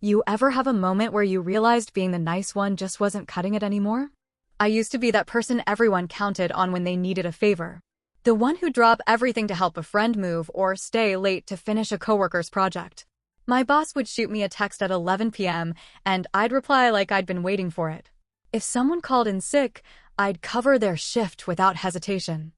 You ever have a moment where you realized being the nice one just wasn't cutting it anymore? I used to be that person everyone counted on when they needed a favor. The one who'd drop everything to help a friend move or stay late to finish a coworker's project. My boss would shoot me a text at 11 p.m. and I'd reply like I'd been waiting for it. If someone called in sick, I'd cover their shift without hesitation.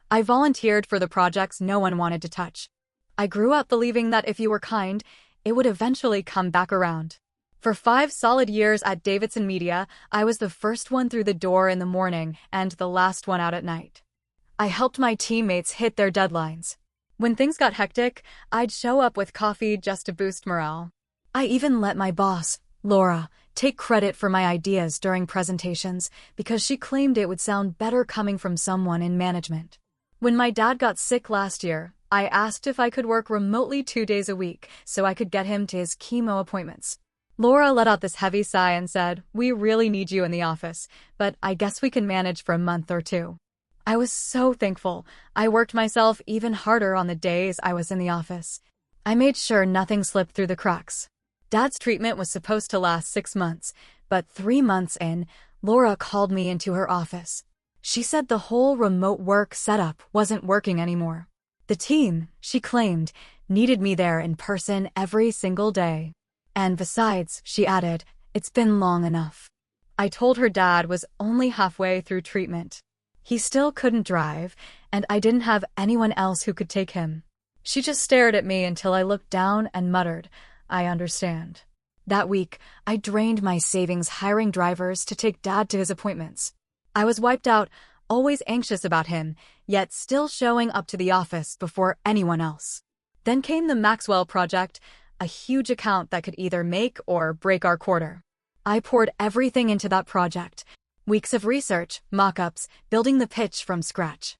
I volunteered for the projects no one wanted to touch. I grew up believing that if you were kind, it would eventually come back around. For 5 solid years at Davidson Media, I was the first one through the door in the morning and the last one out at night. I helped my teammates hit their deadlines. When things got hectic, I'd show up with coffee just to boost morale. I even let my boss, Laura, take credit for my ideas during presentations because she claimed it would sound better coming from someone in management. When my dad got sick last year, I asked if I could work remotely 2 days a week so I could get him to his chemo appointments. Laura let out this heavy sigh and said, "We really need you in the office, but I guess we can manage for a month or 2. I was so thankful. I worked myself even harder on the days I was in the office. I made sure nothing slipped through the cracks. Dad's treatment was supposed to last 6 months, but 3 months in, Laura called me into her office. She said the whole remote work setup wasn't working anymore. The team, she claimed, needed me there in person every single day. And besides, she added, it's been long enough. I told her dad was only halfway through treatment. He still couldn't drive, and I didn't have anyone else who could take him. She just stared at me until I looked down and muttered, I understand. That week, I drained my savings hiring drivers to take Dad to his appointments. I was wiped out, always anxious about him, yet still showing up to the office before anyone else. Then came the Maxwell project, a huge account that could either make or break our quarter. I poured everything into that project. Weeks of research, mock-ups, building the pitch from scratch.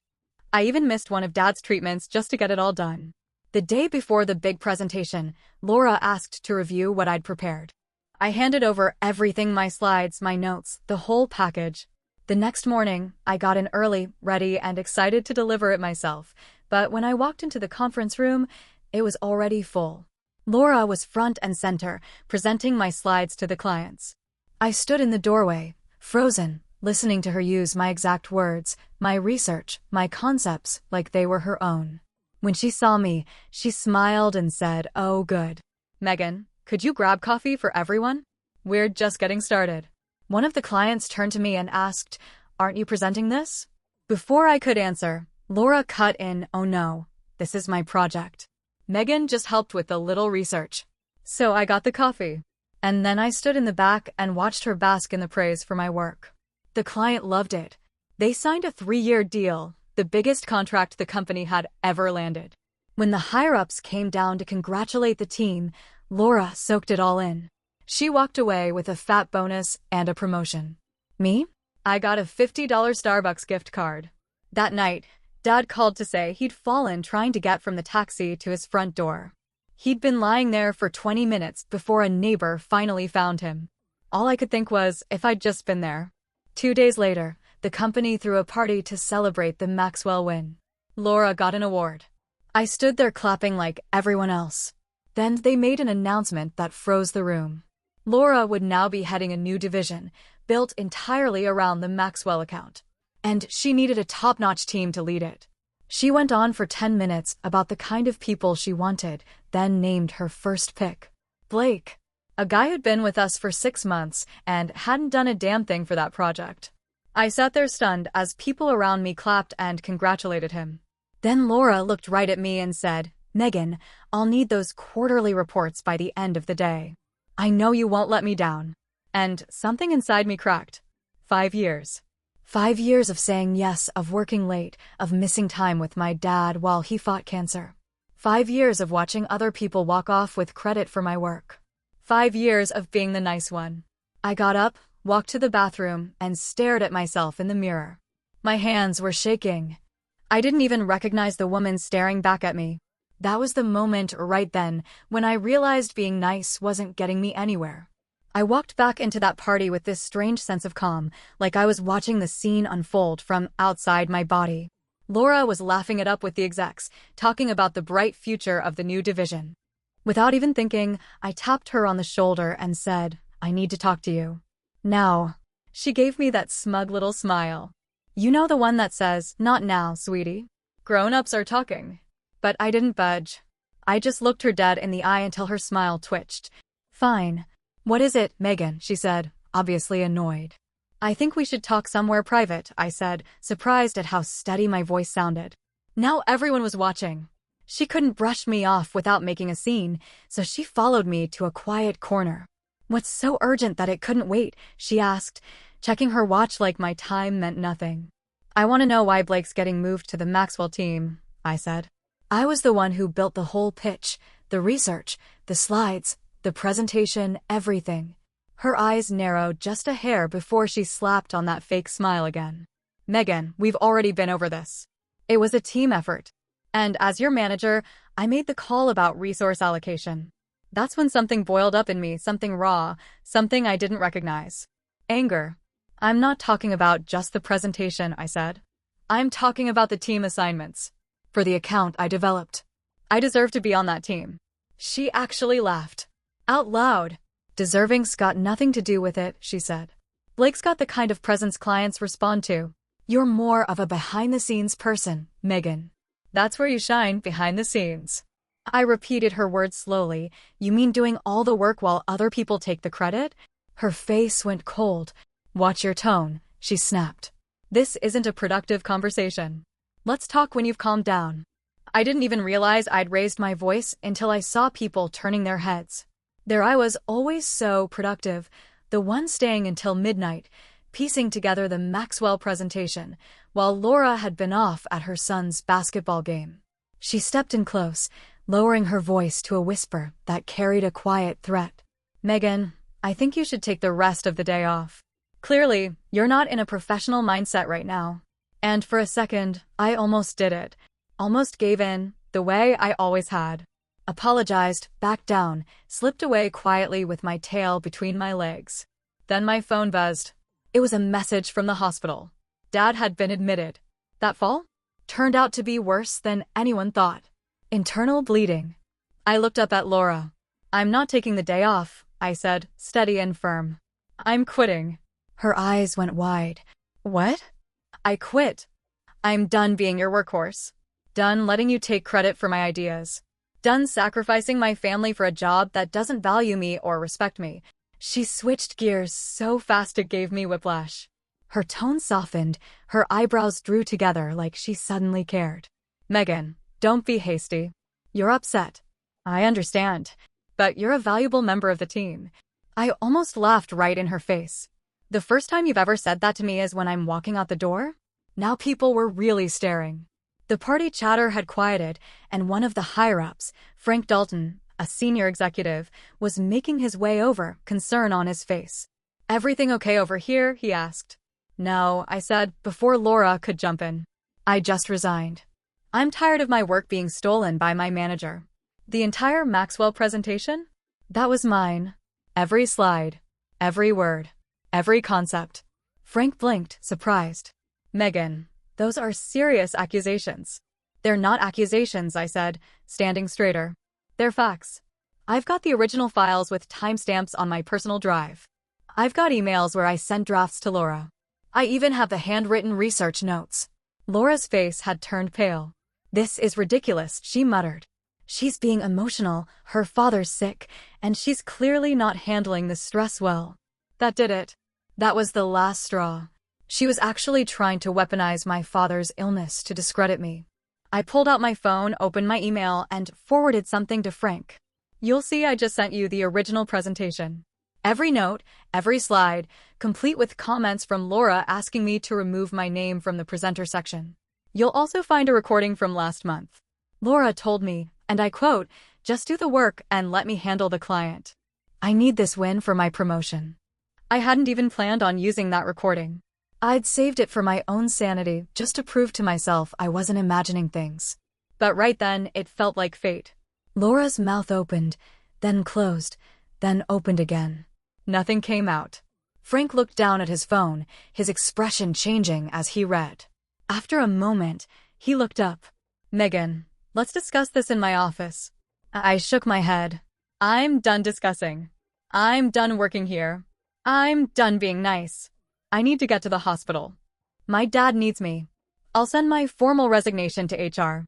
I even missed one of Dad's treatments just to get it all done. The day before the big presentation, Laura asked to review what I'd prepared. I handed over everything, my slides, my notes, the whole package. The next morning, I got in early, ready, and excited to deliver it myself. But when I walked into the conference room, it was already full. Laura was front and center, presenting my slides to the clients. I stood in the doorway, frozen, listening to her use my exact words, my research, my concepts, like they were her own. When she saw me, she smiled and said, "Oh, good. Megan, could you grab coffee for everyone? We're just getting started." One of the clients turned to me and asked, "Aren't you presenting this?" Before I could answer, Laura cut in, "Oh no, this is my project. Megan just helped with a little research." So I got the coffee. And then I stood in the back and watched her bask in the praise for my work. The client loved it. They signed a 3-year deal, the biggest contract the company had ever landed. When the higher-ups came down to congratulate the team, Laura soaked it all in. She walked away with a fat bonus and a promotion. Me? I got a $50 Starbucks gift card. That night, Dad called to say he'd fallen trying to get from the taxi to his front door. He'd been lying there for 20 minutes before a neighbor finally found him. All I could think was if I'd just been there. 2 days later, the company threw a party to celebrate the Maxwell win. Laura got an award. I stood there clapping like everyone else. Then they made an announcement that froze the room. Laura would now be heading a new division, built entirely around the Maxwell account. And she needed a top-notch team to lead it. She went on for 10 minutes about the kind of people she wanted, then named her first pick. Blake. A guy who'd been with us for 6 months and hadn't done a damn thing for that project. I sat there stunned as people around me clapped and congratulated him. Then Laura looked right at me and said, "Megan, I'll need those quarterly reports by the end of the day. I know you won't let me down." And something inside me cracked. 5 years. 5 years of saying yes, of working late, of missing time with my dad while he fought cancer. 5 years of watching other people walk off with credit for my work. 5 years of being the nice one. I got up, walked to the bathroom, and stared at myself in the mirror. My hands were shaking. I didn't even recognize the woman staring back at me. That was the moment right then when I realized being nice wasn't getting me anywhere. I walked back into that party with this strange sense of calm, like I was watching the scene unfold from outside my body. Laura was laughing it up with the execs, talking about the bright future of the new division. Without even thinking, I tapped her on the shoulder and said, "I need to talk to you." Now. She gave me that smug little smile. You know, the one that says, "Not now, sweetie. Grown-ups are talking." But I didn't budge. I just looked her dead in the eye until her smile twitched. "Fine. What is it, Megan?" she said, obviously annoyed. "I think we should talk somewhere private," I said, surprised at how steady my voice sounded. Now everyone was watching. She couldn't brush me off without making a scene, so she followed me to a quiet corner. "What's so urgent that it couldn't wait?" she asked, checking her watch like my time meant nothing. "I want to know why Blake's getting moved to the Maxwell team," I said. I was the one who built the whole pitch, the research, the slides, the presentation, everything. Her eyes narrowed just a hair before she slapped on that fake smile again. "Megan, we've already been over this. It was a team effort. And as your manager, I made the call about resource allocation." That's when something boiled up in me, something raw, something I didn't recognize. Anger. "I'm not talking about just the presentation," I said. "I'm talking about the team assignments. For the account I developed. I deserve to be on that team." She actually laughed. Out loud. "Deserving's got nothing to do with it," she said. "Blake's got the kind of presence clients respond to. You're more of a behind-the-scenes person, Megan. That's where you shine, behind the scenes." I repeated her words slowly. "You mean doing all the work while other people take the credit?" Her face went cold. "Watch your tone," she snapped. "This isn't a productive conversation. Let's talk when you've calmed down." I didn't even realize I'd raised my voice until I saw people turning their heads. There I was, always so productive, the one staying until midnight, piecing together the Maxwell presentation, while Laura had been off at her son's basketball game. She stepped in close, lowering her voice to a whisper that carried a quiet threat. "Megan, I think you should take the rest of the day off. Clearly, you're not in a professional mindset right now." And for a second, I almost did it. Almost gave in, the way I always had. Apologized, backed down, slipped away quietly with my tail between my legs. Then my phone buzzed. It was a message from the hospital. Dad had been admitted. That fall turned out to be worse than anyone thought. Internal bleeding. I looked up at Laura. "I'm not taking the day off," I said, steady and firm. "I'm quitting." Her eyes went wide. "What?" "I quit. I'm done being your workhorse. Done letting you take credit for my ideas. Done sacrificing my family for a job that doesn't value me or respect me." She switched gears so fast it gave me whiplash. Her tone softened, her eyebrows drew together like she suddenly cared. "Megan, don't be hasty. You're upset. I understand. But you're a valuable member of the team." I almost laughed right in her face. "The first time you've ever said that to me is when I'm walking out the door?" Now people were really staring. The party chatter had quieted, and one of the higher-ups, Frank Dalton, a senior executive, was making his way over, concern on his face. "Everything okay over here?" he asked. "No," I said, before Laura could jump in. "I just resigned. I'm tired of my work being stolen by my manager." The entire Maxwell presentation? That was mine. Every slide. Every word. Every concept. Frank blinked, surprised. "Megan, those are serious accusations." "They're not accusations," I said, standing straighter. "They're facts. I've got the original files with timestamps on my personal drive. I've got emails where I sent drafts to Laura. I even have the handwritten research notes." Laura's face had turned pale. "This is ridiculous," she muttered. "She's being emotional, her father's sick, and she's clearly not handling the stress well." That did it. That was the last straw. She was actually trying to weaponize my father's illness to discredit me. I pulled out my phone, opened my email, and forwarded something to Frank. "You'll see I just sent you the original presentation. Every note, every slide, complete with comments from Laura asking me to remove my name from the presenter section. You'll also find a recording from last month. Laura told me, and I quote, 'Just do the work and let me handle the client.' I need this win for my promotion." I hadn't even planned on using that recording. I'd saved it for my own sanity, just to prove to myself I wasn't imagining things. But right then, it felt like fate. Laura's mouth opened, then closed, then opened again. Nothing came out. Frank looked down at his phone, his expression changing as he read. After a moment, he looked up. "Megan, let's discuss this in my office." I shook my head. I'm done discussing. I'm done working here. I'm done being nice. I need to get to the hospital. My dad needs me. I'll send my formal resignation to HR.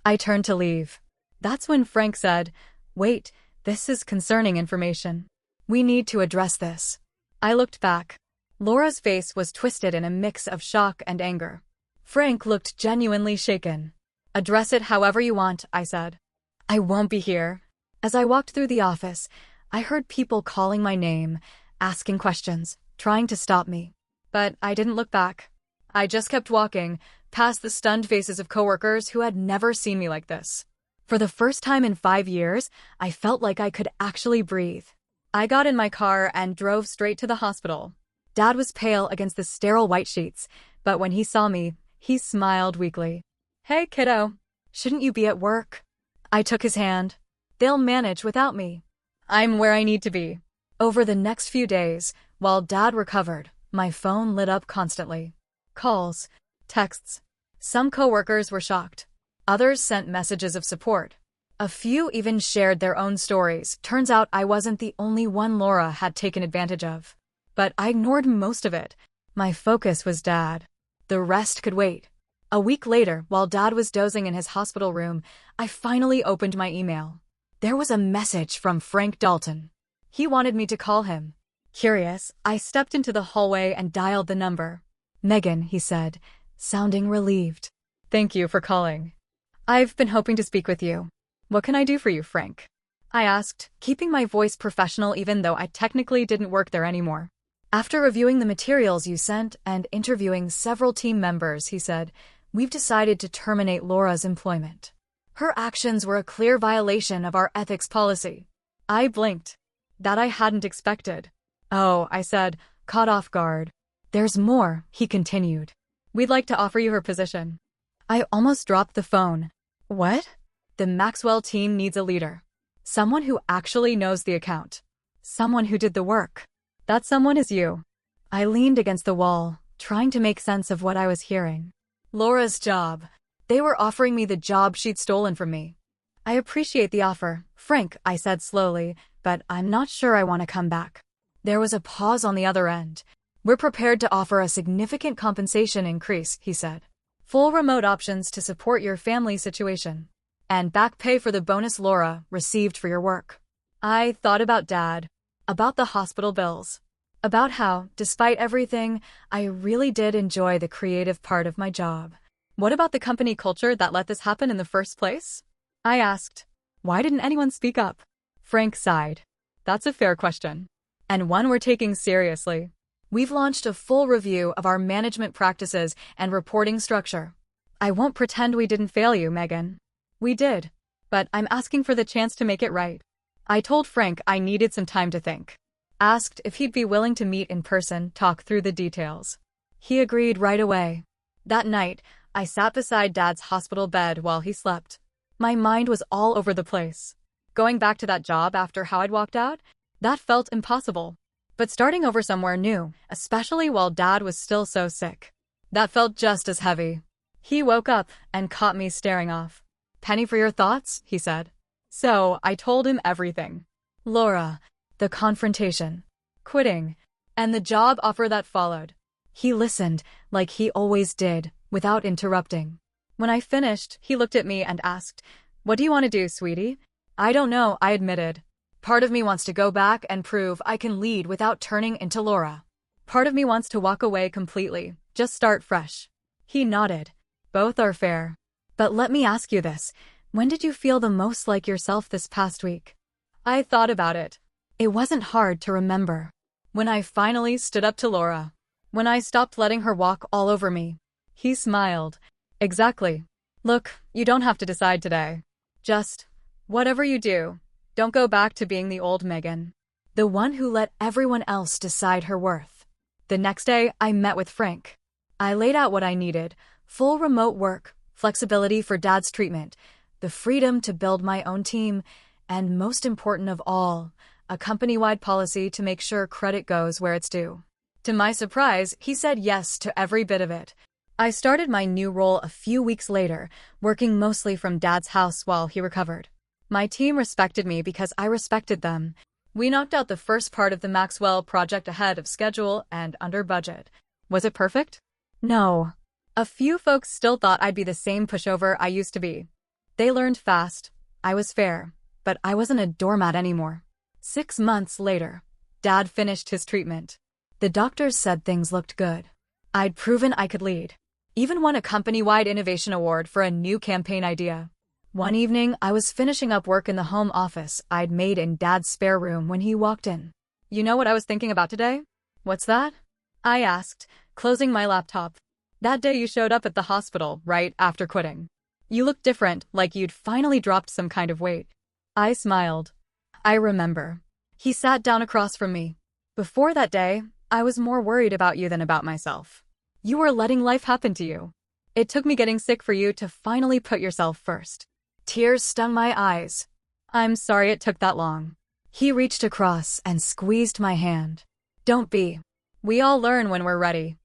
I turned to leave. That's when Frank said, "Wait, this is concerning information. We need to address this." I looked back. Laura's face was twisted in a mix of shock and anger. Frank looked genuinely shaken. "Address it however you want," I said. "I won't be here." As I walked through the office, I heard people calling my name, asking questions, trying to stop me. But I didn't look back. I just kept walking, past the stunned faces of coworkers who had never seen me like this. For the first time in 5 years, I felt like I could actually breathe. I got in my car and drove straight to the hospital. Dad was pale against the sterile white sheets, but when he saw me, he smiled weakly. "Hey, kiddo. Shouldn't you be at work?" I took his hand. "They'll manage without me. I'm where I need to be." Over the next few days, while Dad recovered, my phone lit up constantly. Calls, texts. Some coworkers were shocked. Others sent messages of support. A few even shared their own stories. Turns out I wasn't the only one Laura had taken advantage of. But I ignored most of it. My focus was Dad. The rest could wait. A week later, while Dad was dozing in his hospital room, I finally opened my email. There was a message from Frank Dalton. He wanted me to call him. Curious, I stepped into the hallway and dialed the number. "Megan," he said, sounding relieved. "Thank you for calling. I've been hoping to speak with you. What can I do for you, Frank?" I asked, keeping my voice professional even though I technically didn't work there anymore. "After reviewing the materials you sent and interviewing several team members," he said, "we've decided to terminate Laura's employment. Her actions were a clear violation of our ethics policy." I blinked. That I hadn't expected. "Oh," I said, caught off guard. "There's more," he continued. "We'd like to offer you her position." I almost dropped the phone. "What?" "The Maxwell team needs a leader. Someone who actually knows the account. Someone who did the work. That someone is you." I leaned against the wall, trying to make sense of what I was hearing. Laura's job. They were offering me the job she'd stolen from me. "I appreciate the offer, Frank," I said slowly, "but I'm not sure I want to come back." There was a pause on the other end. "We're prepared to offer a significant compensation increase," he said. "Full remote options to support your family situation. And back pay for the bonus Laura received for your work." I thought about Dad, about the hospital bills, about how, despite everything, I really did enjoy the creative part of my job. "What about the company culture that let this happen in the first place?" I asked. "Why didn't anyone speak up?" Frank sighed. "That's a fair question. And one we're taking seriously. We've launched a full review of our management practices and reporting structure. I won't pretend we didn't fail you, Megan. We did. But I'm asking for the chance to make it right." I told Frank I needed some time to think. Asked if he'd be willing to meet in person, talk through the details. He agreed right away. That night, I sat beside Dad's hospital bed while he slept. My mind was all over the place. Going back to that job after how I'd walked out, that felt impossible. But starting over somewhere new, especially while Dad was still so sick, that felt just as heavy. He woke up and caught me staring off. "Penny for your thoughts," he said. So I told him everything. Laura, the confrontation, quitting, and the job offer that followed. He listened, like he always did, without interrupting. When I finished, he looked at me and asked, "What do you want to do, sweetie?" "I don't know," I admitted. "Part of me wants to go back and prove I can lead without turning into Laura. Part of me wants to walk away completely, just start fresh." He nodded. "Both are fair. But let me ask you this. When did you feel the most like yourself this past week?" I thought about it. It wasn't hard to remember. When I finally stood up to Laura. When I stopped letting her walk all over me. He smiled. "Exactly. Look, you don't have to decide today. Just, whatever you do, don't go back to being the old Megan. The one who let everyone else decide her worth." The next day, I met with Frank. I laid out what I needed: full remote work, flexibility for Dad's treatment, the freedom to build my own team, and most important of all, a company-wide policy to make sure credit goes where it's due. To my surprise, he said yes to every bit of it. I started my new role a few weeks later, working mostly from Dad's house while he recovered. My team respected me because I respected them. We knocked out the first part of the Maxwell project ahead of schedule and under budget. Was it perfect? No. A few folks still thought I'd be the same pushover I used to be. They learned fast. I was fair, but I wasn't a doormat anymore. 6 months later, Dad finished his treatment. The doctors said things looked good. I'd proven I could lead. Even won a company-wide innovation award for a new campaign idea. One evening, I was finishing up work in the home office I'd made in Dad's spare room when he walked in. "You know what I was thinking about today?" "What's that?" I asked, closing my laptop. "That day you showed up at the hospital right after quitting. You looked different, like you'd finally dropped some kind of weight." I smiled. "I remember." He sat down across from me. "Before that day, I was more worried about you than about myself. You were letting life happen to you. It took me getting sick for you to finally put yourself first." Tears stung my eyes. "I'm sorry it took that long." He reached across and squeezed my hand. "Don't be. We all learn when we're ready.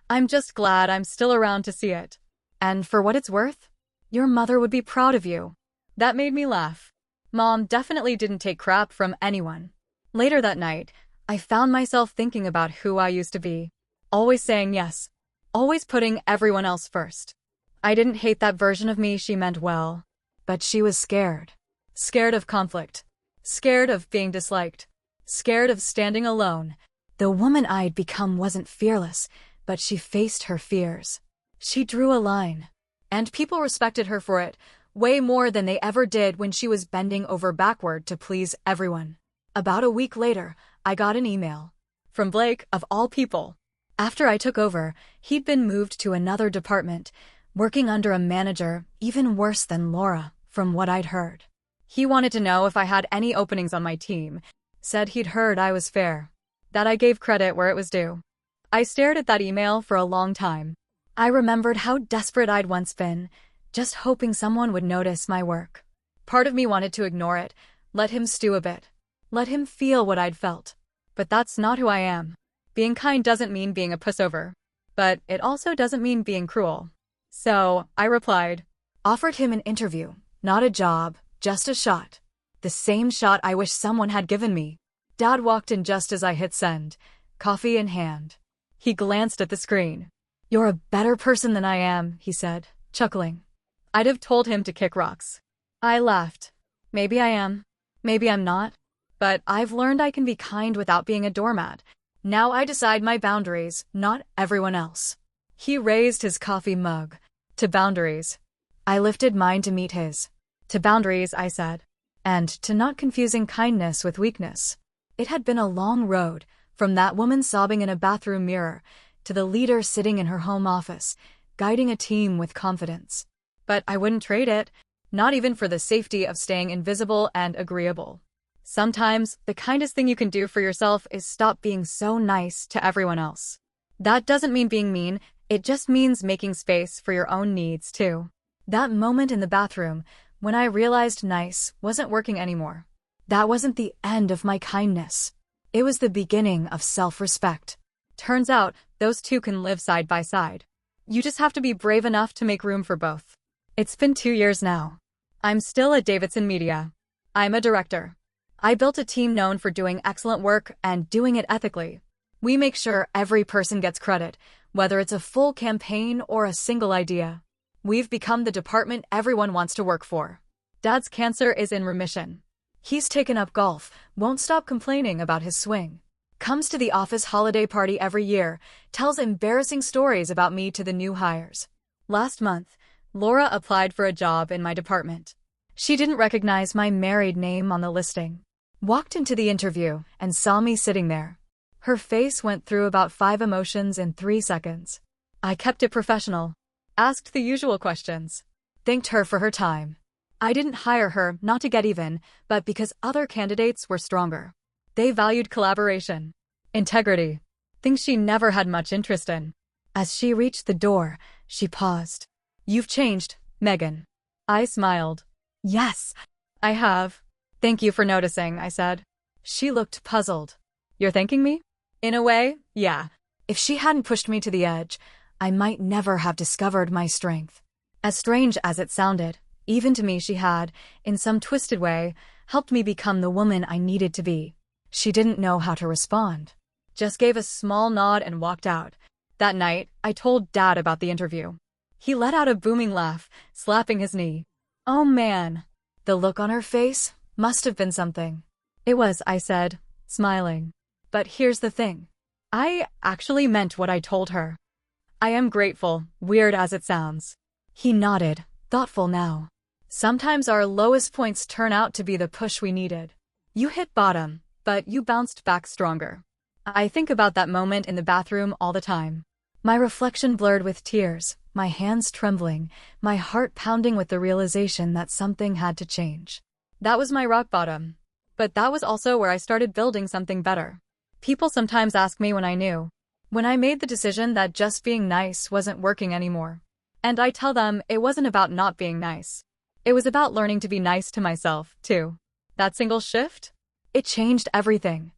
I'm just glad I'm still around to see it. And for what it's worth, your mother would be proud of you." That made me laugh. Mom definitely didn't take crap from anyone. Later that night, I found myself thinking about who I used to be. Always saying yes. Always putting everyone else first. I didn't hate that version of me. She meant well. But she was scared. Scared of conflict. Scared of being disliked. Scared of standing alone. The woman I'd become wasn't fearless, but she faced her fears. She drew a line. And people respected her for it, way more than they ever did when she was bending over backward to please everyone. About a week later, I got an email. From Blake, of all people. After I took over, he'd been moved to another department, working under a manager even worse than Laura, from what I'd heard. He wanted to know if I had any openings on my team, said he'd heard I was fair, that I gave credit where it was due. I stared at that email for a long time. I remembered how desperate I'd once been, just hoping someone would notice my work. Part of me wanted to ignore it, let him stew a bit, let him feel what I'd felt. But that's not who I am. Being kind doesn't mean being a pushover, but it also doesn't mean being cruel. So, I replied, offered him an interview, not a job, just a shot. The same shot I wish someone had given me. Dad walked in just as I hit send, coffee in hand. He glanced at the screen. "You're a better person than I am," he said, chuckling. I'd have told him to kick rocks. I laughed. Maybe I am. Maybe I'm not. But I've learned I can be kind without being a doormat. Now I decide my boundaries, not everyone else. He raised his coffee mug. "To boundaries." I lifted mine to meet his. "To boundaries," I said. And to not confusing kindness with weakness. It had been a long road, from that woman sobbing in a bathroom mirror, to the leader sitting in her home office, guiding a team with confidence. But I wouldn't trade it, not even for the safety of staying invisible and agreeable. Sometimes, the kindest thing you can do for yourself is stop being so nice to everyone else. That doesn't mean being mean, it just means making space for your own needs, too. That moment in the bathroom, when I realized nice wasn't working anymore. That wasn't the end of my kindness. It was the beginning of self-respect. Turns out, those two can live side by side. You just have to be brave enough to make room for both. It's been 2 years now. I'm still at Davidson Media. I'm a director. I built a team known for doing excellent work and doing it ethically. We make sure every person gets credit, whether it's a full campaign or a single idea. We've become the department everyone wants to work for. Dad's cancer is in remission. He's taken up golf, won't stop complaining about his swing. Comes to the office holiday party every year, tells embarrassing stories about me to the new hires. Last month, Laura applied for a job in my department. She didn't recognize my married name on the listing. Walked into the interview and saw me sitting there. Her face went through about 5 emotions in 3 seconds. I kept it professional. Asked the usual questions. Thanked her for her time. I didn't hire her not to get even, but because other candidates were stronger. They valued collaboration. Integrity. Things she never had much interest in. As she reached the door, she paused. "You've changed, Megan." I smiled. "Yes, I have. Thank you for noticing," I said. She looked puzzled. "You're thanking me?" "In a way, yeah. If she hadn't pushed me to the edge, I might never have discovered my strength." As strange as it sounded, Even to me she had, in some twisted way, helped me become the woman I needed to be. She didn't know how to respond. Just gave a small nod and walked out. That night, I told Dad about the interview. He let out a booming laugh, slapping his knee. Oh man, the look on her face must have been something. It was, I said, smiling. But here's the thing. I actually meant what I told her. I am grateful, weird as it sounds. He nodded, thoughtful now. Sometimes our lowest points turn out to be the push we needed. You hit bottom, but you bounced back stronger. I think about that moment in the bathroom all the time. My reflection blurred with tears, my hands trembling, my heart pounding with the realization that something had to change. That was my rock bottom. But that was also where I started building something better. People sometimes ask me when I knew. When I made the decision that just being nice wasn't working anymore. And I tell them it wasn't about not being nice. It was about learning to be nice to myself, too. That single shift? It changed everything.